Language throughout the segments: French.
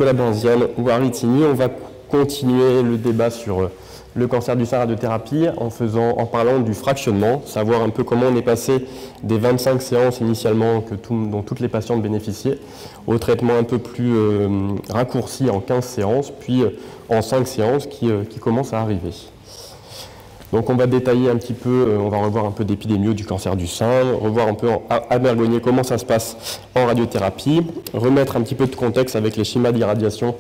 Nicolas Banziane, Waritini. On va continuer le débat sur le cancer du sein radiothérapie en parlant du fractionnement, savoir un peu comment on est passé des 25 séances initialement dont toutes les patientes bénéficiaient, au traitement un peu plus raccourci en 15 séances, puis en 5 séances qui commencent à arriver. Donc on va détailler un petit peu, on va revoir un peu d'épidémio du cancer du sein, revoir un peu à Bergonié comment ça se passe en radiothérapie, remettre un petit peu de contexte avec les schémas d'irradiation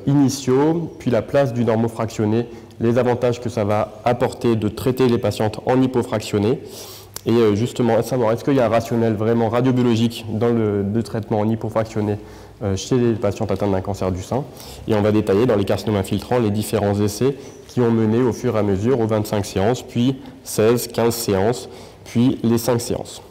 initiaux, puis la place du normofractionné, les avantages que ça va apporter de traiter les patientes en hypofractionné, et justement savoir est-ce qu'il y a un rationnel vraiment radiobiologique dans le traitement en hypofractionné chez les patientes atteintes d'un cancer du sein, et on va détailler dans les carcinomes infiltrants les différents essais qui ont mené au fur et à mesure aux 25 séances, puis 16, 15 séances, puis les 5 séances.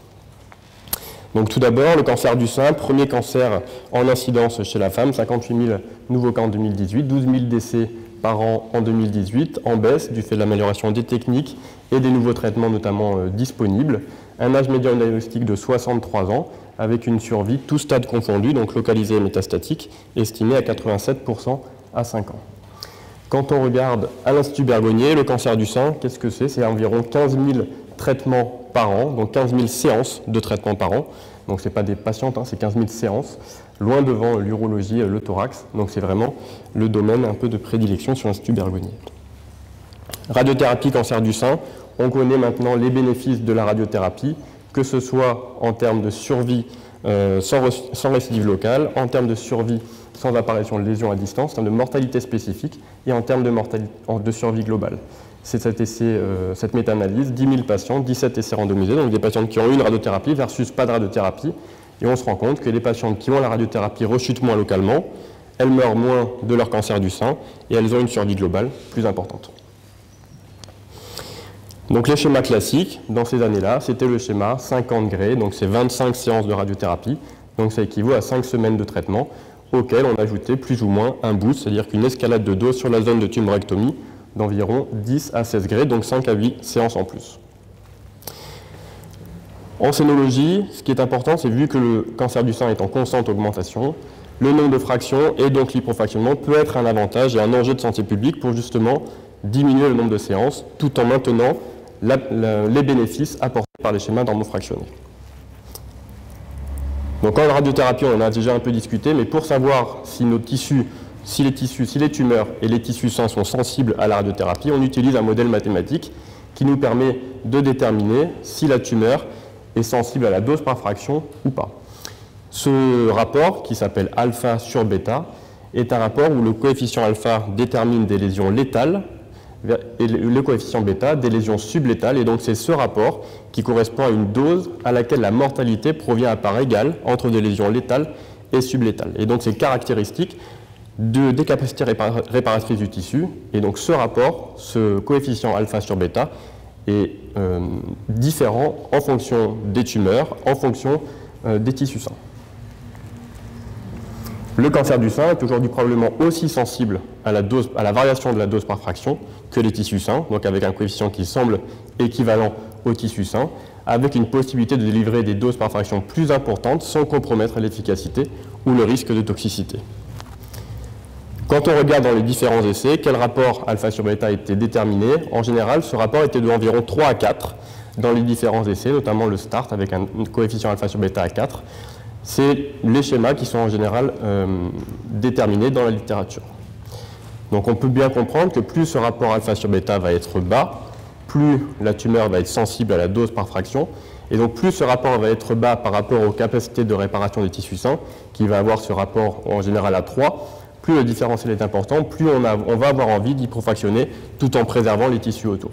Donc tout d'abord, le cancer du sein, premier cancer en incidence chez la femme, 58 000 nouveaux cas en 2018, 12 000 décès par an en 2018, en baisse du fait de l'amélioration des techniques et des nouveaux traitements notamment disponibles, un âge médian diagnostique de 63 ans, avec une survie, tous stades confondus, donc localisée et métastatique, estimée à 87% à 5 ans. Quand on regarde à l'Institut Bergonié, le cancer du sein, qu'est-ce que c'est? C'est environ 15 000 traitements par an, donc 15 000 séances de traitement par an. Donc ce n'est pas des patientes, c'est 15 000 séances, loin devant l'urologie, le thorax. Donc c'est vraiment le domaine un peu de prédilection sur l'Institut Bergonié. Radiothérapie cancer du sein, on connaît maintenant les bénéfices de la radiothérapie, que ce soit en termes de survie sans récidive locale, en termes de survie sans apparition de lésions à distance, en termes de mortalité spécifique et en termes de survie globale. C'est cette méta-analyse, 10 000 patients, 17 essais randomisés, donc des patientes qui ont eu une radiothérapie versus pas de radiothérapie, et on se rend compte que les patientes qui ont la radiothérapie rechutent moins localement, elles meurent moins de leur cancer du sein et elles ont une survie globale plus importante. Donc les schémas classiques, dans ces années-là, c'était le schéma 50 Gray, donc c'est 25 séances de radiothérapie, donc ça équivaut à 5 semaines de traitement, auquel on ajoutait plus ou moins un boost, c'est-à-dire qu'une escalade de dose sur la zone de tumorectomie d'environ 10 à 16 Gray, donc 5 à 8 séances en plus. En scénologie, ce qui est important, c'est vu que le cancer du sein est en constante augmentation, le nombre de fractions et donc l'hypofractionnement peut être un avantage et un enjeu de santé publique pour justement diminuer le nombre de séances tout en maintenant les bénéfices apportés par les schémas normofractionnés. Donc en radiothérapie, on en a déjà un peu discuté, mais pour savoir si nos tissus, si les tumeurs et les tissus sains sont sensibles à la radiothérapie, on utilise un modèle mathématique qui nous permet de déterminer si la tumeur est sensible à la dose par fraction ou pas. Ce rapport, qui s'appelle alpha sur bêta, est un rapport où le coefficient alpha détermine des lésions létales et le coefficient bêta des lésions sublétales, et donc c'est ce rapport qui correspond à une dose à laquelle la mortalité provient à part égale entre des lésions létales et sublétales. Et donc c'est caractéristique des capacités réparatrices du tissu, et donc ce rapport, ce coefficient alpha sur bêta, est différent en fonction des tumeurs, en fonction des tissus sains. Le cancer du sein est aujourd'hui probablement aussi sensible à la variation de la dose par fraction que les tissus sains, donc avec un coefficient qui semble équivalent aux tissus sains, avec une possibilité de délivrer des doses par fraction plus importantes sans compromettre l'efficacité ou le risque de toxicité. Quand on regarde dans les différents essais, quel rapport alpha sur bêta a été déterminé, en général, ce rapport était d'environ 3 à 4 dans les différents essais, notamment le START avec un coefficient alpha sur bêta à 4. C'est les schémas qui sont en général déterminés dans la littérature. Donc on peut bien comprendre que plus ce rapport alpha sur bêta va être bas, plus la tumeur va être sensible à la dose par fraction, et donc plus ce rapport va être bas par rapport aux capacités de réparation des tissus sains, qui va avoir ce rapport en général à 3, plus le différentiel est important, plus on va avoir envie d'hypofractionner tout en préservant les tissus autour.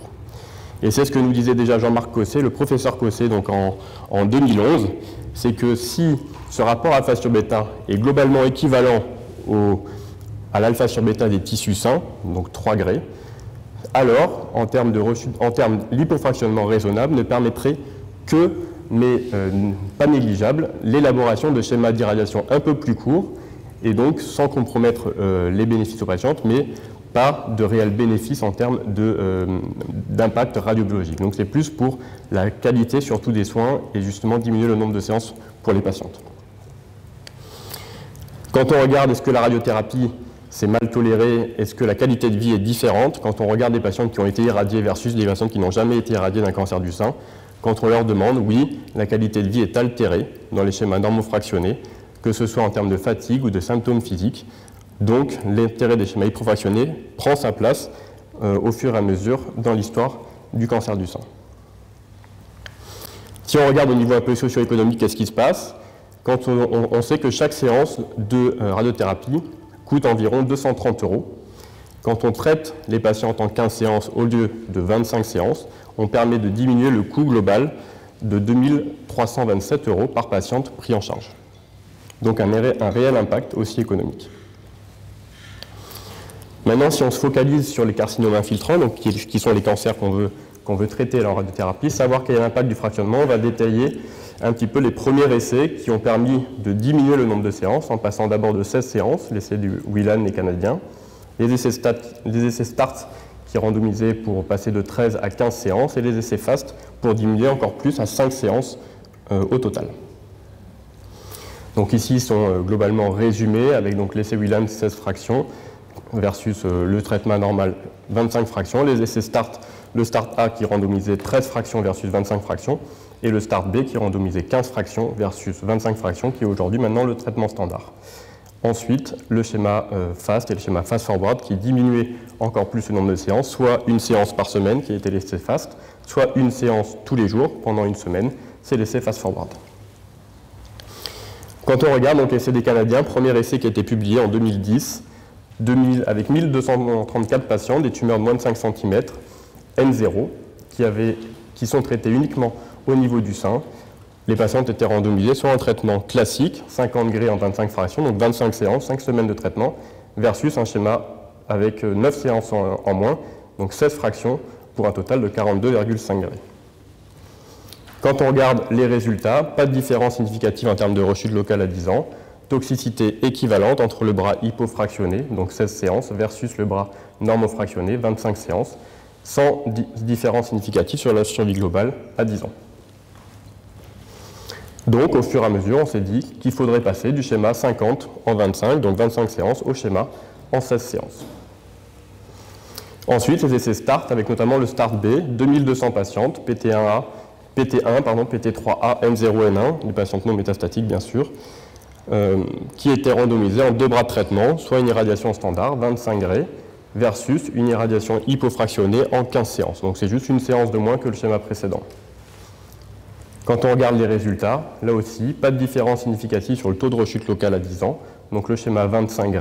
Et c'est ce que nous disait déjà Jean-Marc Cossé, le professeur Cossé, donc en 2011, c'est que si ce rapport alpha sur bêta est globalement équivalent à l'alpha sur bêta des tissus sains, donc 3 Gray, alors, en termes l'hypofractionnement raisonnable ne permettrait que, mais pas négligeable, l'élaboration de schémas d'irradiation un peu plus courts, et donc sans compromettre les bénéfices aux patientes, mais pas de réels bénéfices en termes d'impact radiobiologique. Donc c'est plus pour la qualité surtout des soins et justement diminuer le nombre de séances pour les patientes. Quand on regarde est-ce que la radiothérapie c'est mal toléré, est-ce que la qualité de vie est différente, quand on regarde des patients qui ont été irradiés versus des patients qui n'ont jamais été irradiés d'un cancer du sein, quand on leur demande, oui, la qualité de vie est altérée dans les schémas normofractionnés, que ce soit en termes de fatigue ou de symptômes physiques. Donc l'intérêt des schémas hypofractionnés prend sa place au fur et à mesure dans l'histoire du cancer du sein. Si on regarde au niveau un peu socio-économique, qu'est-ce qui se passe? Quand on sait que chaque séance de radiothérapie coûte environ 230 €. Quand on traite les patients en 15 séances au lieu de 25 séances, on permet de diminuer le coût global de 2 327 € par patiente pris en charge. Donc un réel impact aussi économique. Maintenant, si on se focalise sur les carcinomes infiltrants, donc qui sont les cancers qu'on veut traiter en radiothérapie, savoir quel est l'impact du fractionnement, on va détailler un petit peu les premiers essais qui ont permis de diminuer le nombre de séances en passant d'abord de 16 séances, l'essai du Whelan et canadien, les essais START qui randomisaient pour passer de 13 à 15 séances et les essais FAST pour diminuer encore plus à 5 séances au total. Donc ici ils sont globalement résumés avec donc l'essai Whelan 16 fractions versus le traitement normal 25 fractions, les essais START, le START A qui randomisait 13 fractions versus 25 fractions, et le START B qui randomisait 15 fractions versus 25 fractions, qui est aujourd'hui maintenant le traitement standard. Ensuite, le schéma FAST et le schéma Fast Forward qui diminuait encore plus le nombre de séances, soit une séance par semaine qui était l'essai FAST, soit une séance tous les jours pendant une semaine, c'est l'essai Fast Forward. Quand on regarde donc l'essai des Canadiens, premier essai qui a été publié en 2010, avec 1234 patients, des tumeurs de moins de 5 cm, N0, qui sont traités uniquement au niveau du sein. Les patients étaient randomisés sur un traitement classique, 50 grés en 25 fractions, donc 25 séances, 5 semaines de traitement, versus un schéma avec 9 séances en moins, donc 16 fractions, pour un total de 42,5 grés. Quand on regarde les résultats, pas de différence significative en termes de rechute locale à 10 ans, toxicité équivalente entre le bras hypofractionné, donc 16 séances, versus le bras normofractionné, 25 séances, sans différence significative sur la survie globale à 10 ans. Donc, au fur et à mesure, on s'est dit qu'il faudrait passer du schéma 50 en 25, donc 25 séances, au schéma en 16 séances. Ensuite, les essais START, avec notamment le START B, 2200 patientes, PT1, PT3A, N0, N1, des patientes non métastatiques bien sûr, qui étaient randomisées en 2 bras de traitement, soit une irradiation standard, 25 grés, versus une irradiation hypofractionnée en 15 séances. Donc c'est juste une séance de moins que le schéma précédent. Quand on regarde les résultats, là aussi, pas de différence significative sur le taux de rechute locale à 10 ans. Donc le schéma 25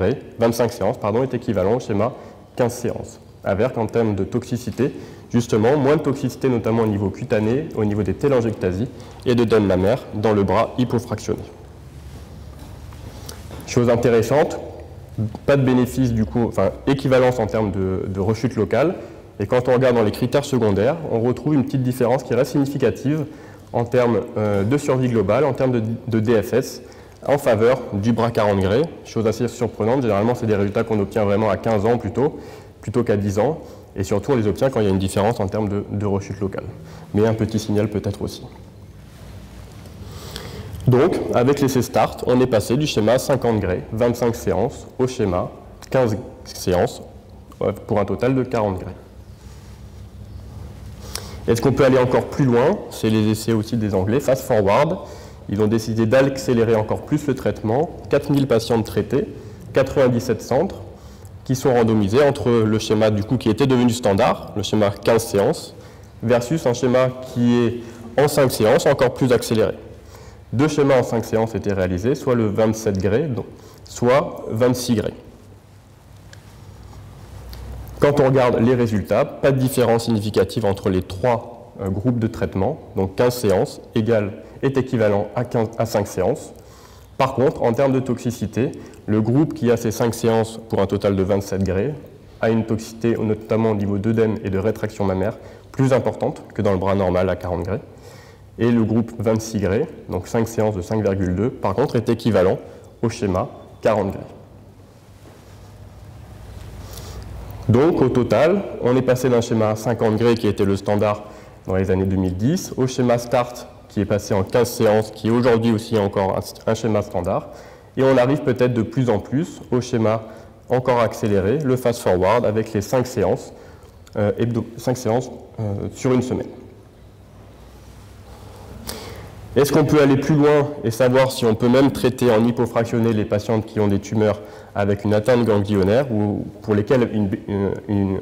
séances est équivalent au schéma 15 séances. Avec en termes de toxicité, justement, moins de toxicité notamment au niveau cutané, au niveau des télangiectasies et d'œdème mammaire dans le bras hypofractionné. Chose intéressante, pas de bénéfice du coup, enfin équivalence en termes de rechute locale. Et quand on regarde dans les critères secondaires, on retrouve une petite différence qui reste significative en termes de survie globale, en termes de DFS, en faveur du bras 40 grés. Chose assez surprenante, généralement c'est des résultats qu'on obtient vraiment à 15 ans plutôt qu'à 10 ans. Et surtout on les obtient quand il y a une différence en termes de rechute locale. Mais un petit signal peut-être aussi. Donc, avec l'essai START, on est passé du schéma 50 grés, 25 séances, au schéma 15 séances, pour un total de 40 grés. Est-ce qu'on peut aller encore plus loin? C'est les essais aussi des Anglais, Fast Forward. Ils ont décidé d'accélérer encore plus le traitement. 4000 patientes traitées, 97 centres, qui sont randomisés entre le schéma du coup qui était devenu standard, le schéma 15 séances, versus un schéma qui est en 5 séances, encore plus accéléré. 2 schémas en 5 séances étaient réalisés, soit le 27 grés, soit 26 grés. Quand on regarde les résultats, pas de différence significative entre les 3 groupes de traitement, donc 15 séances est équivalent à 5 séances. Par contre, en termes de toxicité, le groupe qui a ces 5 séances pour un total de 27 grés a une toxicité, notamment au niveau d'œdème et de rétraction mammaire, plus importante que dans le bras normal à 40 grés. Et le groupe 26 grés, donc 5 séances de 5,2, par contre, est équivalent au schéma 40 grés. Donc, au total, on est passé d'un schéma 50 grés qui était le standard dans les années 2010, au schéma START qui est passé en 15 séances, qui aujourd'hui aussi est encore un schéma standard, Et on arrive peut-être de plus en plus au schéma encore accéléré, le fast-forward, avec les 5 séances, sur une semaine. Est-ce qu'on peut aller plus loin et savoir si on peut même traiter en hypofractionné les patientes qui ont des tumeurs avec une atteinte ganglionnaire ou pour lesquelles une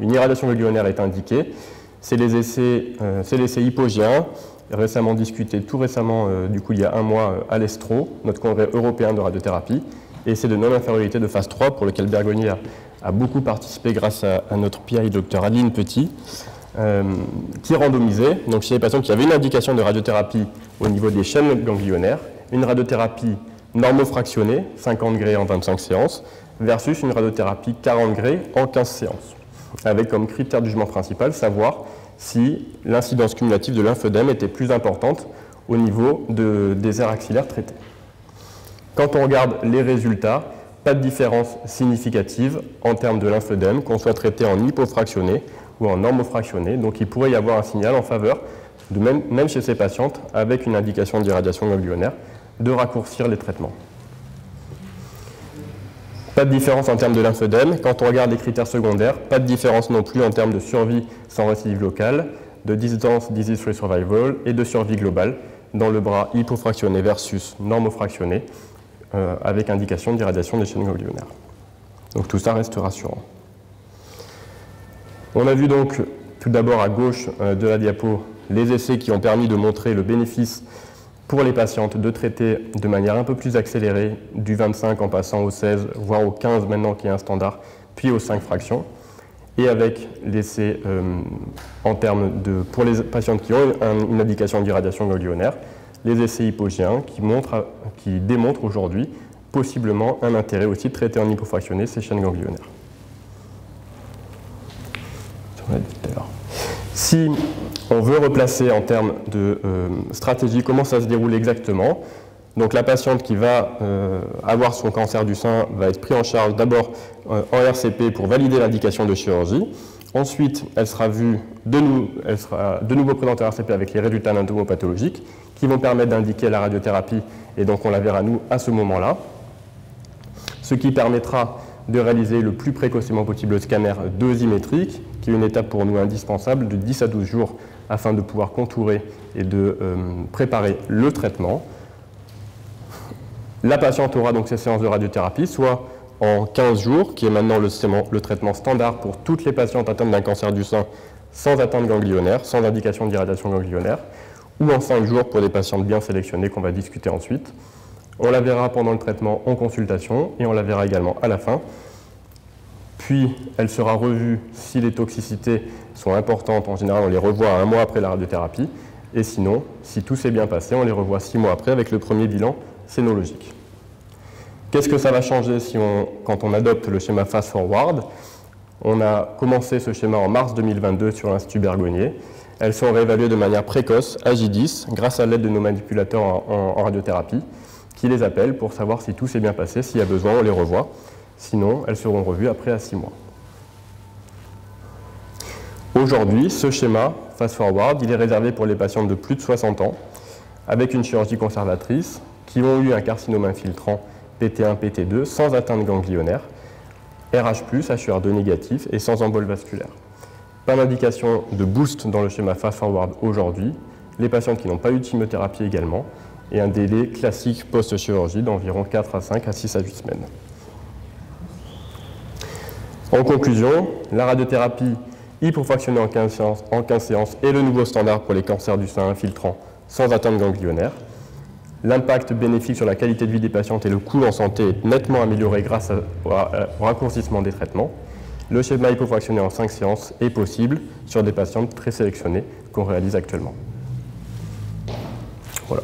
irradiation ganglionnaire est indiquée? C'est l'essai hypogéen, récemment discuté, tout récemment, du coup il y a un mois, à l'ESTRO, notre congrès européen de radiothérapie, et c'est de non-infériorité de phase 3 pour lequel Bergonier a beaucoup participé grâce à notre PI, Dr Adeline Petit, qui randomisait, donc chez les patients qui avaient une indication de radiothérapie au niveau des chaînes ganglionnaires, une radiothérapie normofractionnée, 50 Gray en 25 séances, versus une radiothérapie 40 Gray en 15 séances, avec comme critère de jugement principal savoir si l'incidence cumulative de lymphœdème était plus importante au niveau des aires axillaires traitées. Quand on regarde les résultats, pas de différence significative en termes de lymphœdème, qu'on soit traité en hypofractionné ou en normofractionné. Donc il pourrait y avoir un signal en faveur, même chez ces patientes, avec une indication d'irradiation ganglionnaire, de raccourcir les traitements. Pas de différence en termes de lymphœdème. Quand on regarde les critères secondaires, pas de différence non plus en termes de survie sans récidive locale, de distance disease-free survival et de survie globale dans le bras hypofractionné versus normofractionné, avec indication d'irradiation des chaînes ganglionnaires. Donc tout ça reste rassurant. On a vu donc tout d'abord à gauche de la diapo les essais qui ont permis de montrer le bénéfice pour les patientes de traiter de manière un peu plus accélérée du 25 en passant au 16, voire au 15 maintenant qui est un standard, puis aux 5 fractions. Et avec l'essai en termes de, pour les patientes qui ont une indication d'irradiation ganglionnaire, les essais hypogéens qui démontrent aujourd'hui possiblement un intérêt aussi de traiter en hypofractionné ces chaînes ganglionnaires. Si on veut replacer en termes de stratégie comment ça se déroule exactement, donc la patiente qui va avoir son cancer du sein va être prise en charge d'abord en RCP pour valider l'indication de chirurgie. Ensuite, elle sera de nouveau présentée en RCP avec les résultats anatomopathologiques qui vont permettre d'indiquer la radiothérapie, et donc on la verra nous à ce moment-là. Ce qui permettra de réaliser le plus précocement possible le scanner dosimétrique, qui est une étape pour nous indispensable de 10 à 12 jours afin de pouvoir contourer et de préparer le traitement. La patiente aura donc ses séances de radiothérapie, soit en 15 jours, qui est maintenant le traitement standard pour toutes les patientes atteintes d'un cancer du sein sans atteinte ganglionnaire, sans indication d'irradiation ganglionnaire, ou en 5 jours pour des patientes bien sélectionnées qu'on va discuter ensuite. On la verra pendant le traitement en consultation et on la verra également à la fin. Puis elle sera revue si les toxicités sont importantes. En général, on les revoit 1 mois après la radiothérapie. Et sinon, si tout s'est bien passé, on les revoit 6 mois après avec le premier bilan sénologique. Qu'est-ce que ça va changer quand on adopte le schéma fast-forward? On a commencé ce schéma en mars 2022 sur l'Institut Bergonier. Elles sont réévaluées de manière précoce à J10 grâce à l'aide de nos manipulateurs en radiothérapie qui les appellent pour savoir si tout s'est bien passé. S'il y a besoin, on les revoit. Sinon, elles seront revues après à 6 mois. Aujourd'hui, ce schéma fast-forward, il est réservé pour les patientes de plus de 60 ans avec une chirurgie conservatrice qui ont eu un carcinome infiltrant PT1, PT2 sans atteinte ganglionnaire, RH+, HUR2 négatif et sans embole vasculaire. Pas d'indication de boost dans le schéma fast-forward aujourd'hui, les patientes qui n'ont pas eu de chimiothérapie également, et un délai classique post-chirurgie d'environ 4 à 5 à 6 à 8 semaines. En conclusion, la radiothérapie hypofractionnée en 15 séances est le nouveau standard pour les cancers du sein infiltrant sans atteinte ganglionnaire. L'impact bénéfique sur la qualité de vie des patientes et le coût en santé est nettement amélioré grâce au raccourcissement des traitements. Le schéma hypofractionné en 5 séances est possible sur des patientes très sélectionnées qu'on réalise actuellement. Voilà.